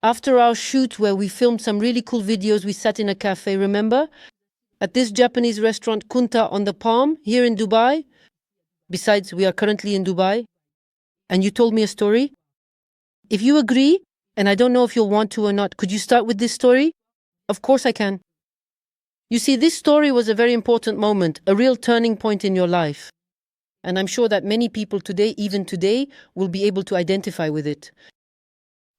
After our shoot where we filmed some really cool videos, we sat in a cafe, remember? At this Japanese restaurant Kunta on the Palm, here in Dubai. Besides, we are currently in Dubai. And you told me a story. If you agree, and I don't know if you'll want to or not, could you start with this story? Of course I can. You see, this story was a very important moment, a real turning point in your life. And I'm sure that many people today, even today, will be able to identify with it.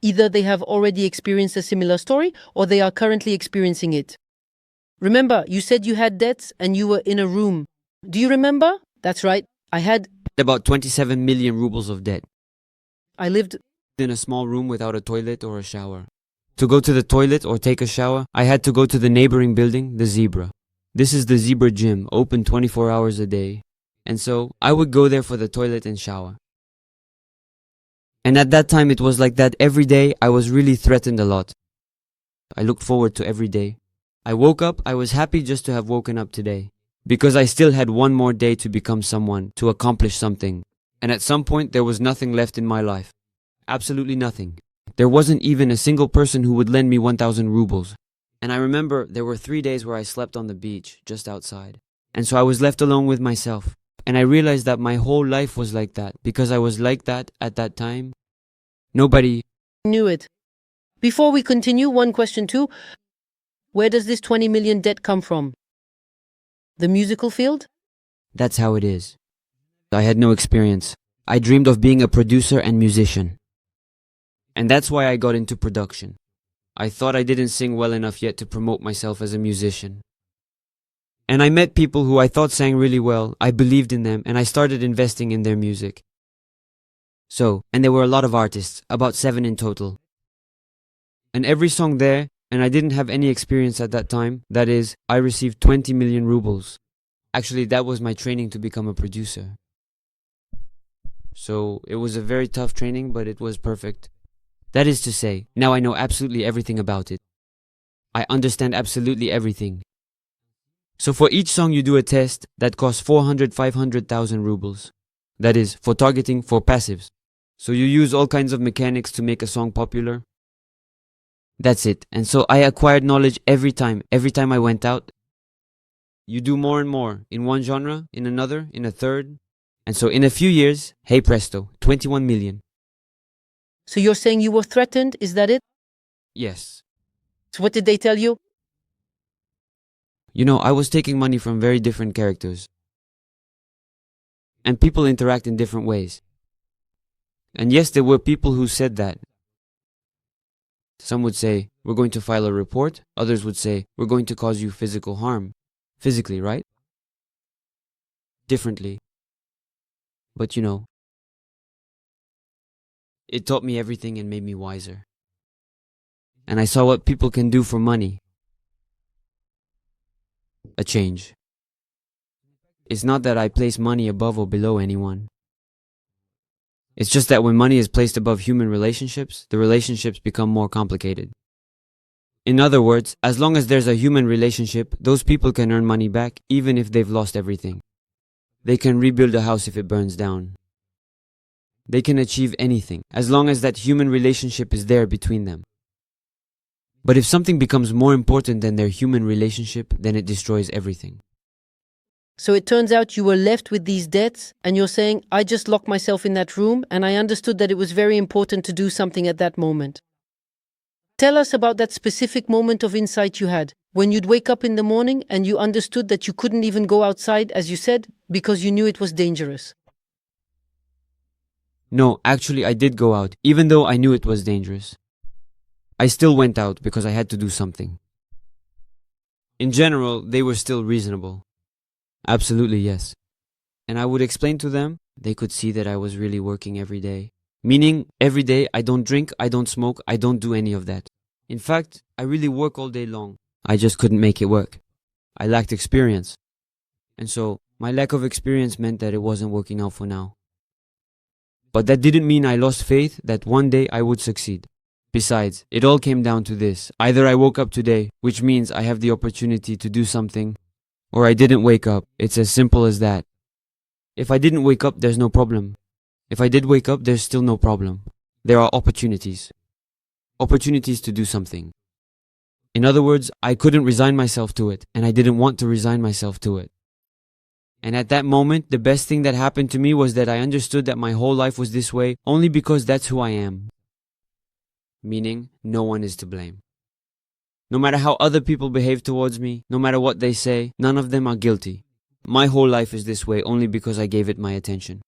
Either they have already experienced a similar story or they are currently experiencing it. Remember, you said you had debts and you were in a room. Do you remember? That's right. I had about 27 million rubles of debt. I lived In a small room without a toilet or a shower. To go to the toilet or take a shower, I had to go to the neighboring building, the Zebra. This is the Zebra gym, open 24 hours a day. And so, I would go there for the toilet and shower. And at that time it was like that every day. I was really threatened a lot. I looked forward to every day. I woke up, I was happy just to have woken up today. Because I still had one more day to become someone, to accomplish something. And at some point there was nothing left in my life. Absolutely nothing. There wasn't even a single person who would lend me 1,000 rubles. And I remember there were 3 days where I slept on the beach, just outside. And so I was left alone with myself. And I realized that my whole life was like that, because I was like that at that time. Nobody knew it. Before we continue, one question too. Where does this 20 million debt come from? The musical field? That's how it is. I had no experience. I dreamed of being a producer and musician. And that's why I got into production. I thought I didn't sing well enough yet to promote myself as a musician. And I met people who I thought sang really well. I believed in them and I started investing in their music. And there were a lot of artists, about 7 in total. And every song there, and I didn't have any experience at that time, that is, I received 20 million rubles. Actually, that was my training to become a producer. So it was a very tough training, but it was perfect. That is to say, now I know absolutely everything about it. I understand absolutely everything. So for each song you do a test that costs 500,000 rubles. That is, for targeting, for passives. So you use all kinds of mechanics to make a song popular. That's it. And so I acquired knowledge every time I went out. You do more and more, in one genre, in another, in a third. And so in a few years, hey presto, 21 million. So you're saying you were threatened, is that it? Yes. So what did they tell you? You know, I was taking money from very different characters. And people interact in different ways. And yes, there were people who said that. Some would say, we're going to file a report. Others would say, we're going to cause you physical harm. Physically, right? Differently. But you know, it taught me everything and made me wiser. And I saw what people can do for money. A change. It's not that I place money above or below anyone. It's just that when money is placed above human relationships, the relationships become more complicated. In other words, as long as there's a human relationship, those people can earn money back even if they've lost everything. They can rebuild a house if it burns down. They can achieve anything, as long as that human relationship is there between them. But if something becomes more important than their human relationship, then it destroys everything. So it turns out you were left with these debts and you're saying, I just locked myself in that room and I understood that it was very important to do something at that moment. Tell us about that specific moment of insight you had, when you'd wake up in the morning and you understood that you couldn't even go outside, as you said, because you knew it was dangerous. No, actually I did go out, even though I knew it was dangerous. I still went out because I had to do something. In general, they were still reasonable. Absolutely, yes. And I would explain to them, they could see that I was really working every day. Meaning, every day I don't drink, I don't smoke, I don't do any of that. In fact, I really work all day long. I just couldn't make it work. I lacked experience. And so, my lack of experience meant that it wasn't working out for now. But that didn't mean I lost faith that one day I would succeed. Besides, it all came down to this. Either I woke up today, which means I have the opportunity to do something, or I didn't wake up. It's as simple as that. If I didn't wake up, there's no problem. If I did wake up, there's still no problem. There are opportunities. opportunities to do something. In other words, I couldn't resign myself to it, and I didn't want to resign myself to it. And at that moment, the best thing that happened to me was that I understood that my whole life was this way only because that's who I am. Meaning, no one is to blame. No matter how other people behave towards me, no matter what they say, none of them are guilty. My whole life is this way only because I gave it my attention.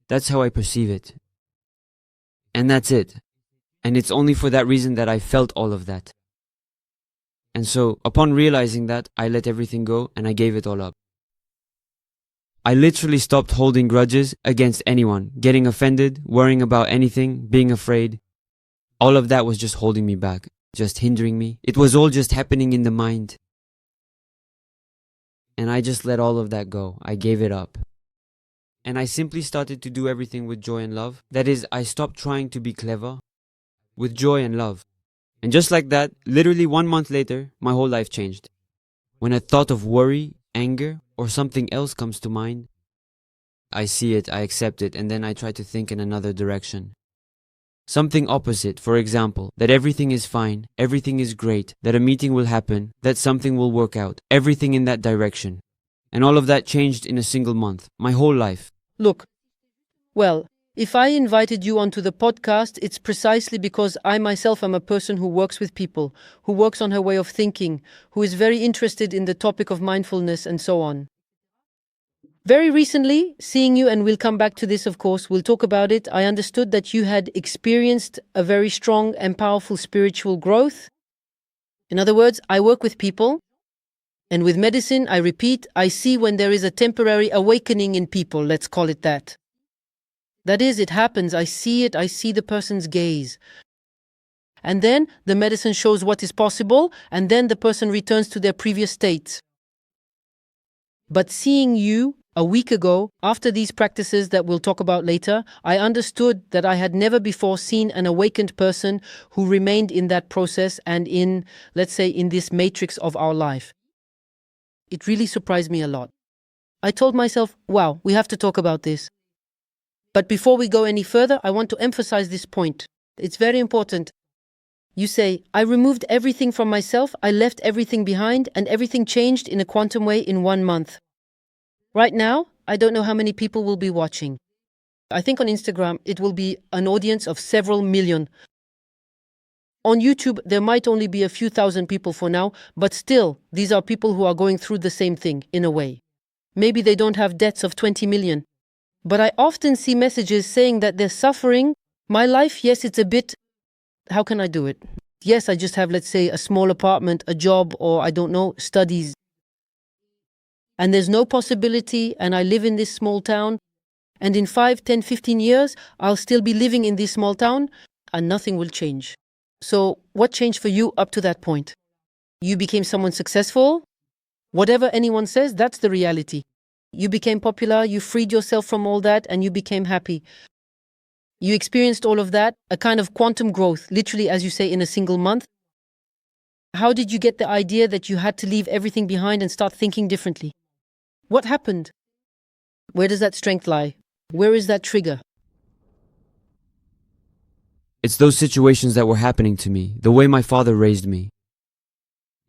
That's how I perceive it. And that's it. And it's only for that reason that I felt all of that. And so, upon realizing that, I let everything go and I gave it all up. I literally stopped holding grudges against anyone, getting offended, worrying about anything, being afraid. All of that was just holding me back, just hindering me. It was all just happening in the mind. And I just let all of that go. I gave it up. And I simply started to do everything with joy and love. That is, I stopped trying to be clever, with joy and love. And just like that, literally 1 month later, my whole life changed. When a thought of worry, anger, or something else comes to mind, I see it, I accept it, and then I try to think in another direction. Something opposite, for example, that everything is fine, everything is great, that a meeting will happen, that something will work out, everything in that direction. And all of that changed in a single month, my whole life. Look, well, if I invited you onto the podcast, it's precisely because I myself am a person who works with people, who works on her way of thinking, who is very interested in the topic of mindfulness and so on. Very recently, seeing you, and we'll come back to this, of course, we'll talk about it, I understood that you had experienced a very strong and powerful spiritual growth. In other words, I work with people, and with medicine, I repeat, I see when there is a temporary awakening in people, let's call it that. That is, it happens, I see it, I see the person's gaze. And then the medicine shows what is possible, and then the person returns to their previous state. But seeing you a week ago, after these practices that we'll talk about later, I understood that I had never before seen an awakened person who remained in that process and in, let's say, in this matrix of our life. It really surprised me a lot. I told myself, wow, we have to talk about this. But before we go any further, I want to emphasize this point. It's very important. You say, I removed everything from myself, I left everything behind, and everything changed in a quantum way in 1 month. Right now, I don't know how many people will be watching. I think on Instagram, it will be an audience of several million. On YouTube, there might only be a few thousand people for now, but still, these are people who are going through the same thing, in a way. Maybe they don't have debts of 20 million. But I often see messages saying that they're suffering. My life, yes, it's a bit, how can I do it? Yes, I just have, let's say, a small apartment, a job, or I don't know, studies. And there's no possibility, and I live in this small town, and in 5, 10, 15 years, I'll still be living in this small town, and nothing will change. So what changed for you up to that point? You became someone successful? Whatever anyone says, that's the reality. You became popular, you freed yourself from all that, and you became happy. You experienced all of that, a kind of quantum growth, literally, as you say, in a single month. How did you get the idea that you had to leave everything behind and start thinking differently? What happened? Where does that strength lie? Where is that trigger? It's those situations that were happening to me, the way my father raised me.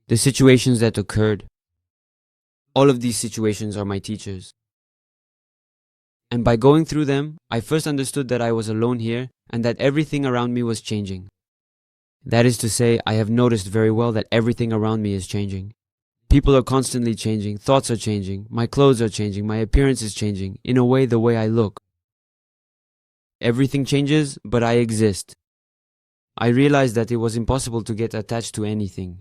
The situations that occurred. All of these situations are my teachers. And by going through them, I first understood that I was alone here and that everything around me was changing. That is to say, I have noticed very well that everything around me is changing. People are constantly changing, thoughts are changing, my clothes are changing, my appearance is changing, in a way the way I look. Everything changes, but I exist. I realized that it was impossible to get attached to anything.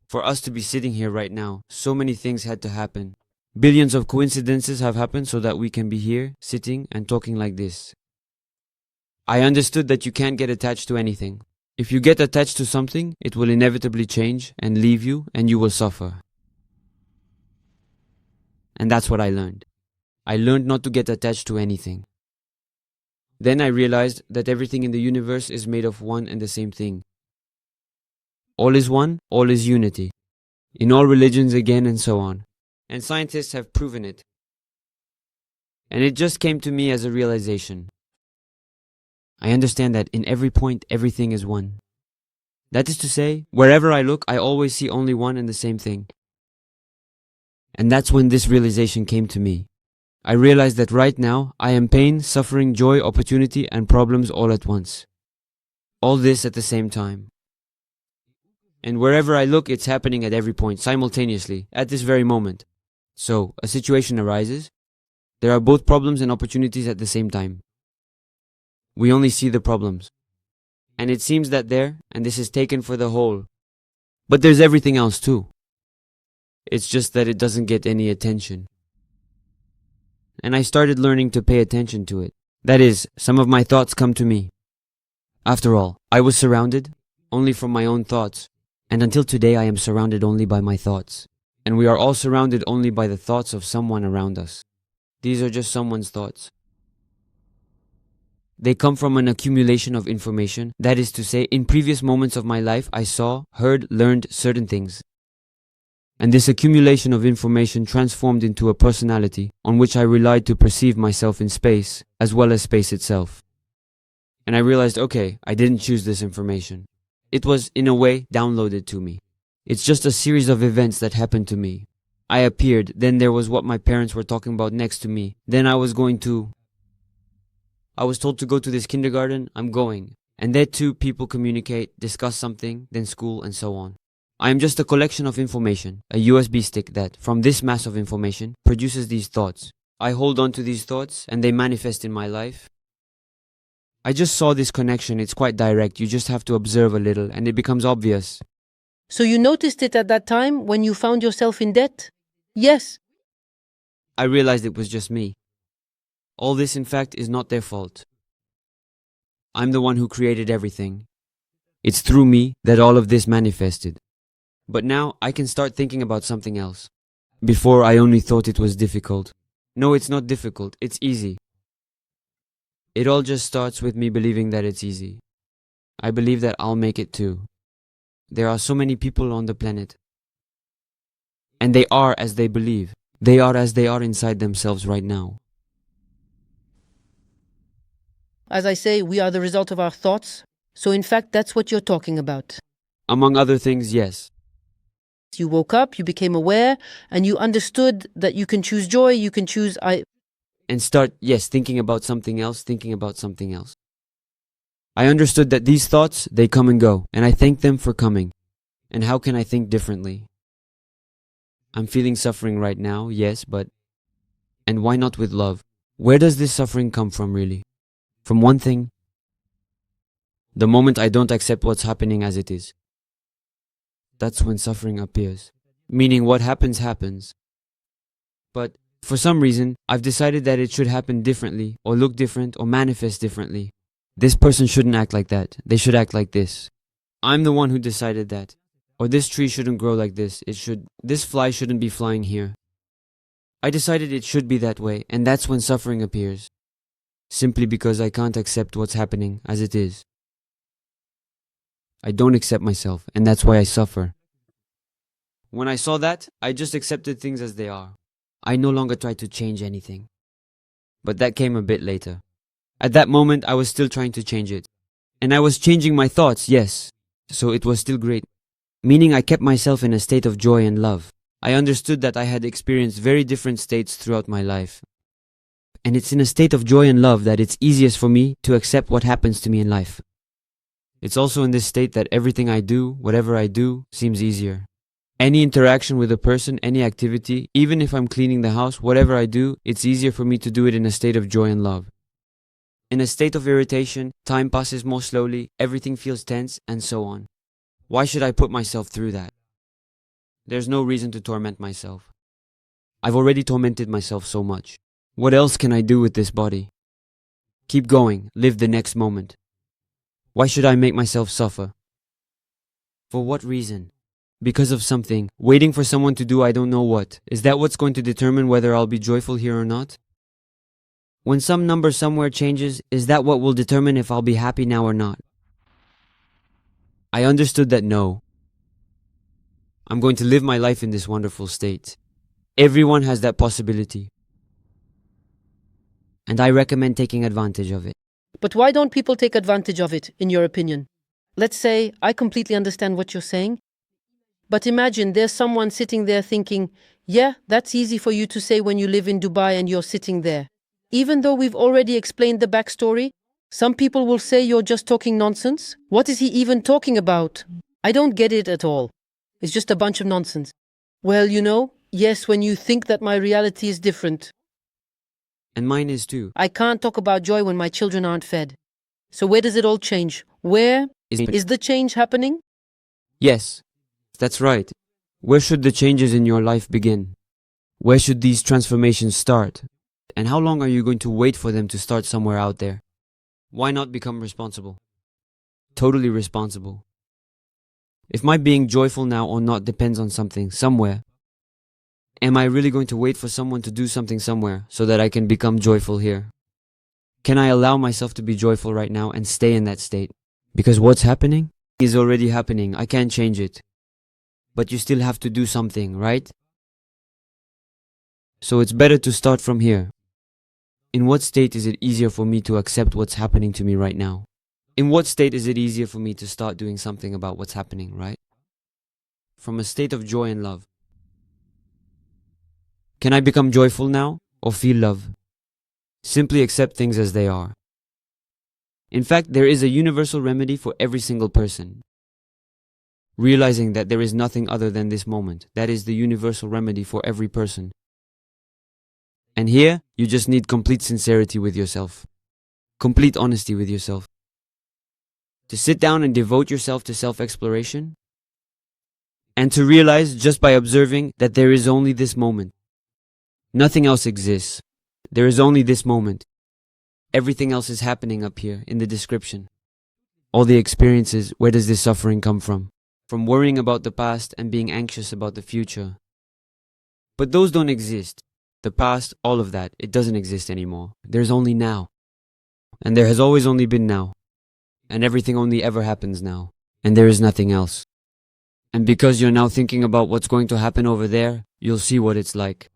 For us to be sitting here right now, so many things had to happen. Billions of coincidences have happened so that we can be here, sitting and talking like this. I understood that you can't get attached to anything. If you get attached to something, it will inevitably change and leave you, and you will suffer. And that's what I learned. I learned not to get attached to anything. Then I realized that everything in the universe is made of one and the same thing. All is one, all is unity. In all religions again, and so on. And scientists have proven it. And it just came to me as a realization. I understand that in every point, everything is one. That is to say, wherever I look, I always see only one and the same thing. And that's when this realization came to me. I realized that right now, I am pain, suffering, joy, opportunity, and problems all at once. All this at the same time. And wherever I look, it's happening at every point, simultaneously, at this very moment. So, a situation arises. There are both problems and opportunities at the same time. We only see the problems. And it seems that there, and this is taken for the whole. But there's everything else too. It's just that it doesn't get any attention. And I started learning to pay attention to it. That is, some of my thoughts come to me. After all, I was surrounded only from my own thoughts. And until today I am surrounded only by my thoughts. And we are all surrounded only by the thoughts of someone around us. These are just someone's thoughts. They come from an accumulation of information. That is to say, in previous moments of my life, I saw, heard, learned certain things. And this accumulation of information transformed into a personality on which I relied to perceive myself in space, as well as space itself. And I realized, okay, I didn't choose this information. It was, in a way, downloaded to me. It's just a series of events that happened to me. I appeared, then there was what my parents were talking about next to me. Then I was told to go to this kindergarten, I'm going. And there too, people communicate, discuss something, then school, and so on. I am just a collection of information, a USB stick that, from this mass of information, produces these thoughts. I hold on to these thoughts, and they manifest in my life. I just saw this connection, it's quite direct, you just have to observe a little, and it becomes obvious. So you noticed it at that time when you found yourself in debt? Yes. I realized it was just me. All this, in fact, is not their fault. I'm the one who created everything. It's through me that all of this manifested. But now I can start thinking about something else. Before I only thought it was difficult. No, it's not difficult, it's easy. It all just starts with me believing that it's easy. I believe that I'll make it too. There are so many people on the planet. And they are as they believe. They are as they are inside themselves right now. As I say, we are the result of our thoughts. So in fact, that's what you're talking about. Among other things, yes. You woke up, you became aware, and you understood that you can choose joy, you can choose And start, yes, thinking about something else. I understood that these thoughts, they come and go, and I thank them for coming. And how can I think differently? I'm feeling suffering right now, yes, but... And why not with love? Where does this suffering come from, really? From one thing. The moment I don't accept what's happening as it is. That's when suffering appears. Meaning what happens, happens. But for some reason, I've decided that it should happen differently, or look different, or manifest differently. This person shouldn't act like that. They should act like this. I'm the one who decided that. Or this tree shouldn't grow like this. This fly shouldn't be flying here. I decided it should be that way, and that's when suffering appears. Simply because I can't accept what's happening as it is. I don't accept myself, and that's why I suffer. When I saw that, I just accepted things as they are. I no longer tried to change anything. But that came a bit later. At that moment, I was still trying to change it. And I was changing my thoughts, yes. So it was still great. Meaning I kept myself in a state of joy and love. I understood that I had experienced very different states throughout my life. And it's in a state of joy and love that it's easiest for me to accept what happens to me in life. It's also in this state that everything I do, whatever I do, seems easier. Any interaction with a person, any activity, even if I'm cleaning the house, whatever I do, it's easier for me to do it in a state of joy and love. In a state of irritation, time passes more slowly, everything feels tense, and so on. Why should I put myself through that? There's no reason to torment myself. I've already tormented myself so much. What else can I do with this body? Keep going, live the next moment. Why should I make myself suffer? For what reason? Because of something, waiting for someone to do I don't know what. Is that what's going to determine whether I'll be joyful here or not? When some number somewhere changes, is that what will determine if I'll be happy now or not? I understood that no. I'm going to live my life in this wonderful state. Everyone has that possibility. And I recommend taking advantage of it. But why don't people take advantage of it, in your opinion? Let's say, I completely understand what you're saying, but imagine there's someone sitting there thinking, yeah, that's easy for you to say when you live in Dubai and you're sitting there. Even though we've already explained the backstory, some people will say you're just talking nonsense. What is he even talking about? I don't get it at all. It's just a bunch of nonsense. Well, yes, when you think that my reality is different. And mine is too. I can't talk about joy when my children aren't fed. So where does it all change? Where is the change happening? Yes, that's right. Where should the changes in your life begin? Where should these transformations start? And how long are you going to wait for them to start somewhere out there? Why not become responsible? Totally responsible. If my being joyful now or not depends on something, somewhere, am I really going to wait for someone to do something somewhere so that I can become joyful here? Can I allow myself to be joyful right now and stay in that state? Because what's happening is already happening. I can't change it. But you still have to do something, right? So it's better to start from here. In what state is it easier for me to accept what's happening to me right now? In what state is it easier for me to start doing something about what's happening, right? From a state of joy and love. Can I become joyful now or feel love? Simply accept things as they are. In fact, there is a universal remedy for every single person. Realizing that there is nothing other than this moment. That is the universal remedy for every person. And here, you just need complete sincerity with yourself. Complete honesty with yourself. To sit down and devote yourself to self-exploration. And to realize just by observing that there is only this moment. Nothing else exists. There is only this moment. Everything else is happening up here in the description. All the experiences, where does this suffering come from? From worrying about the past and being anxious about the future. But those don't exist. The past, all of that, it doesn't exist anymore. There's only now. And there has always only been now. And everything only ever happens now. And there is nothing else. And because you're now thinking about what's going to happen over there, you'll see what it's like.